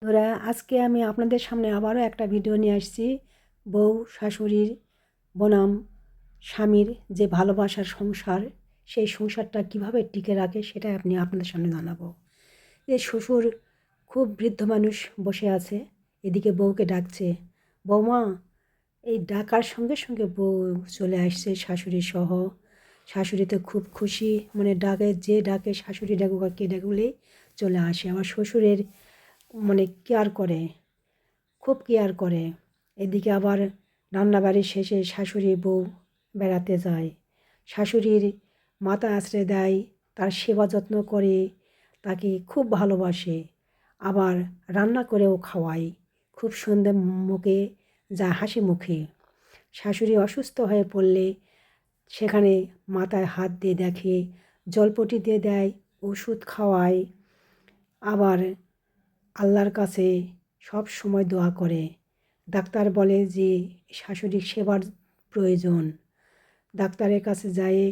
ওরা আজকে আমি আপনাদের সামনে আবারও একটা ভিডিও নিয়ে আসছি। বউ শাশুড়ির বনাম স্বামীর যে ভালোবাসার সংসার, সেই সংসারটা কিভাবে টিকে রাখে সেটাই আপনাদের সামনে জানাবো। যে শ্বশুর খুব বৃদ্ধ মানুষ বসে আছে, এদিকে বউকে ডাকছে, বৌমা। এই ডাকার সঙ্গে সঙ্গে বউ চলে আসছে শাশুড়ি সহ। শাশুড়ি তো খুব খুশি, মানে ডাকে, যে ডাকে শাশুড়ি ডাকুক আর কে ডাকুলেই চলে আসে। আবার শ্বশুরের মানে কেয়ার করে, খুব কেয়ার করে। এদিকে আবার রান্নাবাড়ির শেষে শাশুড়ি বউ বেড়াতে যায়, শাশুড়ির মাথা আঁচড়ে দেয়, তার সেবা যত্ন করে, তাকে খুব ভালোবাসে। আবার রান্না করেও খাওয়ায়, খুব সুন্দর মুখে, যা হাসি মুখে। শাশুড়ি অসুস্থ হয়ে পড়লে সেখানে মাথায় হাত দিয়ে দেখে, জলপটি দিয়ে দেয়, ওষুধ খাওয়ায়। আবার আল্লাহর কাছে সব সময় দোয়া করে। ডাক্তার বলে যে শাশুড়ির সেবার প্রয়োজন। ডাক্তারের কাছে যায়,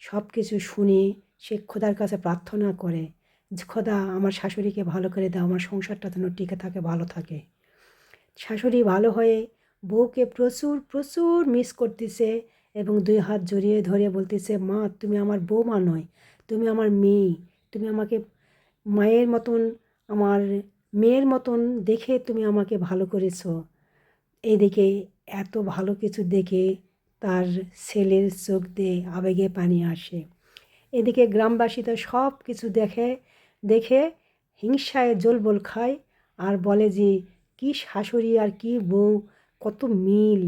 সব কিছু শুনে সে খোদার কাছে প্রার্থনা করে যে, খোদা আমার শাশুড়িকে ভালো করে দাও, আমার সংসারটা যেন টিকে থাকে, ভালো থাকে। শাশুড়ি ভালো হয়ে বউকে প্রচুর প্রচুর মিস করতেছে এবং দুই হাত জড়িয়ে ধরে বলতেছে, মা তুমি আমার বৌমা নয়, তুমি আমার মেয়ে, তুমি আমাকে মায়ের মতন, আমার মেয়ের মতন দেখে তুমি আমাকে ভালো করেছো। এইদিকে এত ভালো কিছু দেখে তার ছেলের চোখ দিয়ে আবেগে পানি আসে। এদিকে গ্রামবাসী তো সব কিছু দেখে দেখে হিংসায় জ্বলবল খায়, আর বলে যে কি শাশুড়ি আর কি বউ, কত মিল।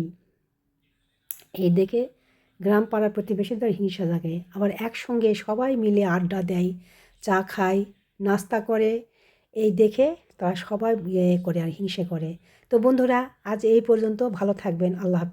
এই দেখে গ্রাম পাড়ার প্রতিবেশীদের হিংসা জাগে। আবার একসঙ্গে সবাই মিলে আড্ডা দেয়, চা খায়, নাস্তা করে। এই দেখে তারা সবাই করে আর হিংসে করে। তো বন্ধুরা, আজ এই পর্যন্ত। ভালো থাকবেন। আল্লাহ হাফেজ।